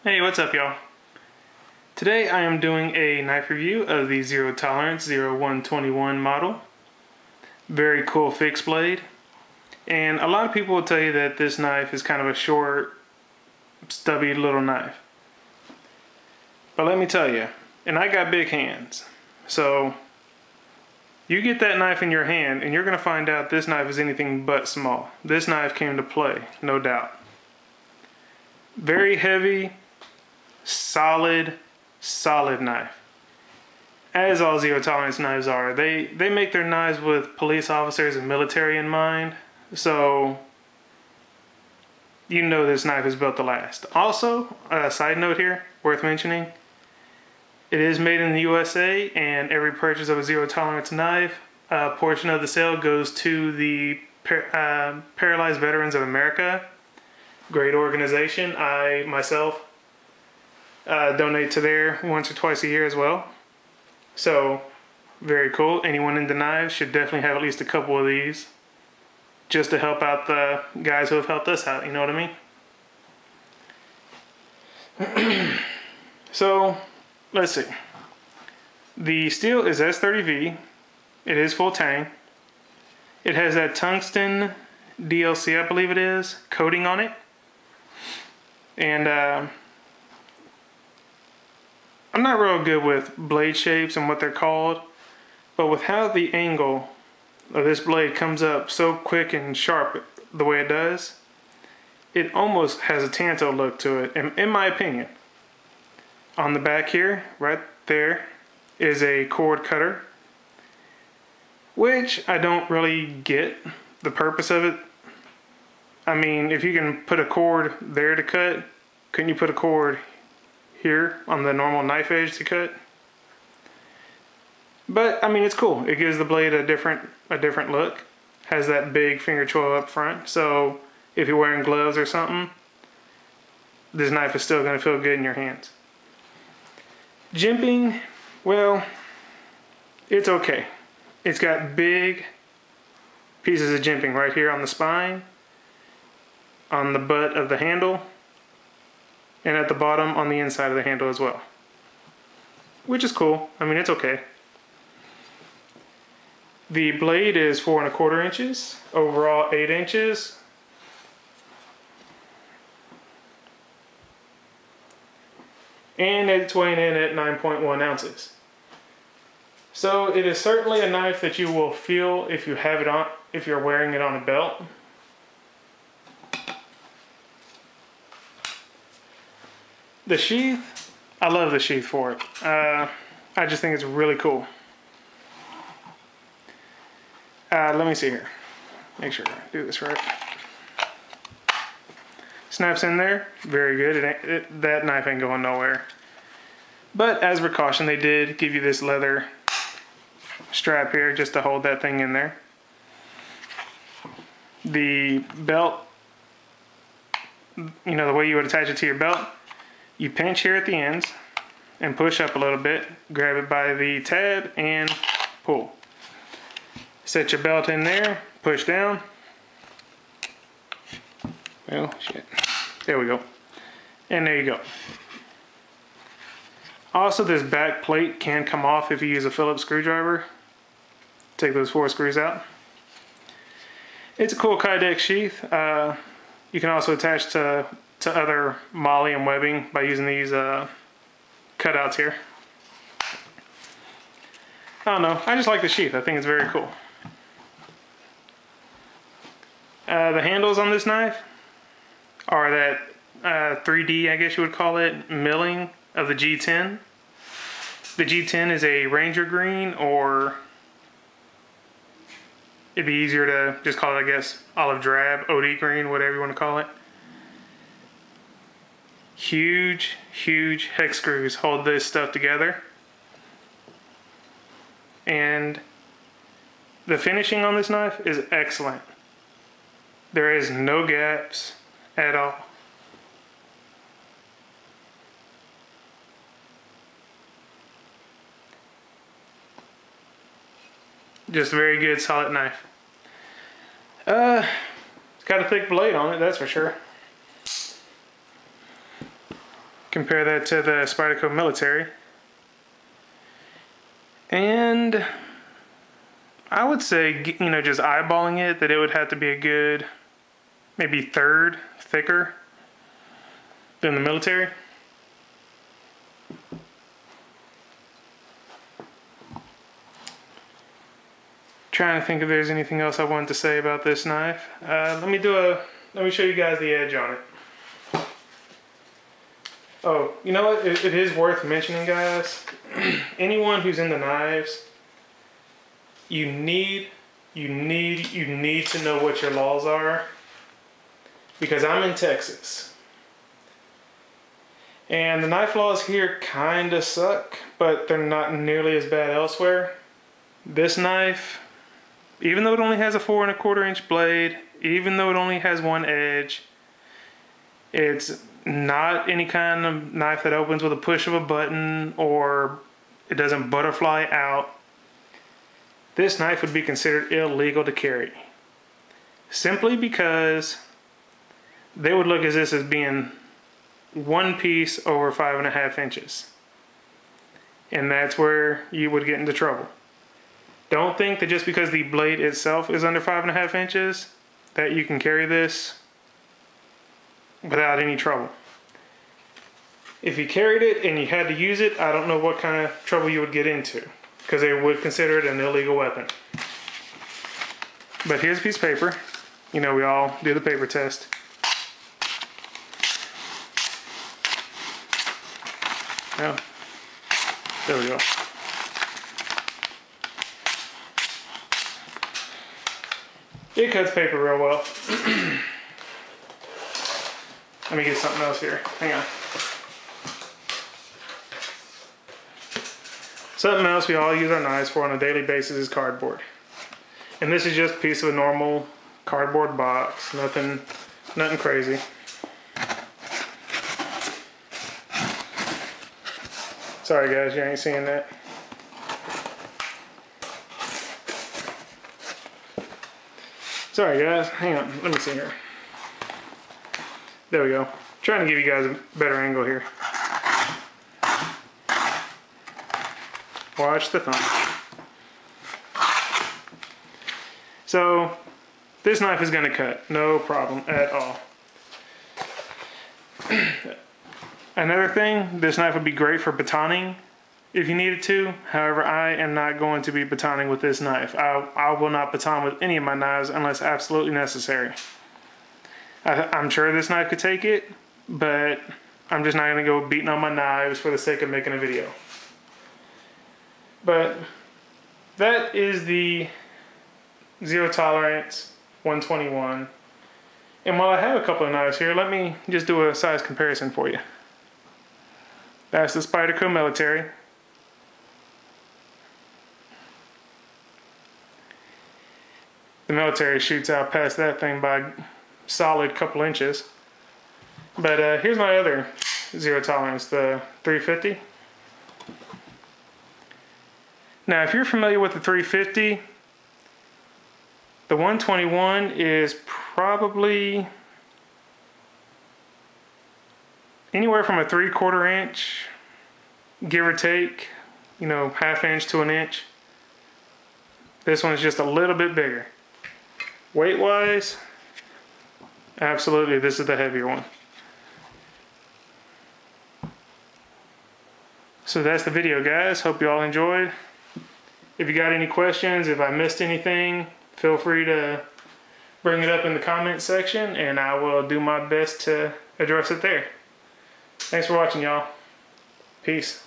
Hey, what's up, y'all? Today I am doing a knife review of the Zero Tolerance 0121 model. Very cool fixed blade. And a lot of people will tell you that this knife is kind of a short, stubby little knife. But let me tell you, and I got big hands, so you get that knife in your hand and you're going to find out this knife is anything but small. This knife came to play, no doubt. Very heavy, solid knife. As all zero tolerance knives are. They make their knives with police officers and military in mind, so you know this knife is built to last. Also, a side note here, worth mentioning, it is made in the USA, and every purchase of a zero tolerance knife, a portion of the sale goes to the Paralyzed Veterans of America. Great organization. I myself donate to there once or twice a year as well. So, very cool. Anyone into knives should definitely have at least a couple of these, just to help out the guys who have helped us out, you know what I mean? So, let's see. The steel is S30V. It is full tang. It has that tungsten DLC, I believe it is, coating on it. And I'm not real good with blade shapes and what they're called, but with how the angle of this blade comes up so quick and sharp the way it does, it almost has a Tanto look to it, in my opinion. On the back here, right there, is a cord cutter, which I don't really get the purpose of it. I mean, if you can put a cord there to cut, couldn't you put a cord here on the normal knife edge to cut? But I mean, it's cool. It gives the blade a different look. Has that big finger choil up front, so if you're wearing gloves or something, this knife is still going to feel good in your hands. Jimping, well, it's okay. It's got big pieces of jimping right here on the spine, on the butt of the handle, and at the bottom on the inside of the handle as well, which is cool. I mean, it's okay. The blade is 4¼ inches, overall 8 inches. And it's weighing in at 9.1 ounces. So it is certainly a knife that you will feel if you have it on, if you're wearing it on a belt. The sheath, I love the sheath for it. I just think it's really cool. Let me see here. Make sure I do this right. Snaps in there, very good. That knife ain't going nowhere. But as precaution, they did give you this leather strap here just to hold that thing in there. The belt, you know, the way you would attach it to your belt, you pinch here at the ends and push up a little bit, grab it by the tab and pull. Set your belt in there, push down. Well, shit. There we go. And there you go. Also, this back plate can come off if you use a Phillips screwdriver. Take those 4 screws out. It's a cool Kydex sheath. You can also attach to other molle and webbing by using these cutouts here. I don't know, I just like the sheath. I think it's very cool. The handles on this knife are that 3D, I guess you would call it, milling of the G10. The G10 is a Ranger green, or it'd be easier to just call it, I guess, olive drab, OD green, whatever you want to call it. Huge hex screws hold this stuff together. And the finishing on this knife is excellent. There is no gaps at all. Just a very good, solid knife. It's got a thick blade on it, that's for sure. Compare that to the Spyderco Military. And I would say, you know, just eyeballing it, that it would have to be a good, maybe third thicker than the military. Trying to think if there's anything else I wanted to say about this knife. Let me show you guys the edge on it. Oh, you know what? It is worth mentioning, guys. Anyone who's into knives, you need to know what your laws are. Because I'm in Texas. And the knife laws here kind of suck, but they're not nearly as bad elsewhere. This knife, even though it only has a 4 1/4 inch blade, even though it only has one edge, it's not any kind of knife that opens with a push of a button, or it doesn't butterfly out. This knife would be considered illegal to carry. Simply because they would look at this as being one piece over 5 1/2 inches. And that's where you would get into trouble. Don't think that just because the blade itself is under 5 1/2 inches that you can carry this without any trouble. If you carried it and you had to use it, I don't know what kind of trouble you would get into, because they would consider it an illegal weapon. But here's a piece of paper. You know, we all do the paper test. Oh, there we go. It cuts paper real well. Let me get something else here. Hang on. Something else we all use our knives for on a daily basis is cardboard. And this is just a piece of a normal cardboard box. Nothing crazy. Sorry guys, you ain't seeing that. Sorry guys, hang on, let me see here. There we go. Trying to give you guys a better angle here. Watch the thumb. So, this knife is going to cut, no problem at all. Another thing, this knife would be great for batoning if you needed to. However, I am not going to be batoning with this knife. I will not baton with any of my knives unless absolutely necessary. I'm sure this knife could take it, but I'm just not going to go beating on my knives for the sake of making a video. But that is the Zero Tolerance 121. And while I have a couple of knives here, let me just do a size comparison for you. That's the Spyderco Military. The military shoots out past that thing by a solid couple inches. But here's my other Zero Tolerance, the 350. Now, if you're familiar with the 350, the 121 is probably anywhere from a 3/4 inch, give or take, you know, 1/2 inch to 1 inch. This one's just a little bit bigger. Weight wise, absolutely, this is the heavier one. So that's the video, guys. Hope you all enjoyed. If you got any questions, if I missed anything, feel free to bring it up in the comment section and I will do my best to address it there. Thanks for watching, y'all. Peace.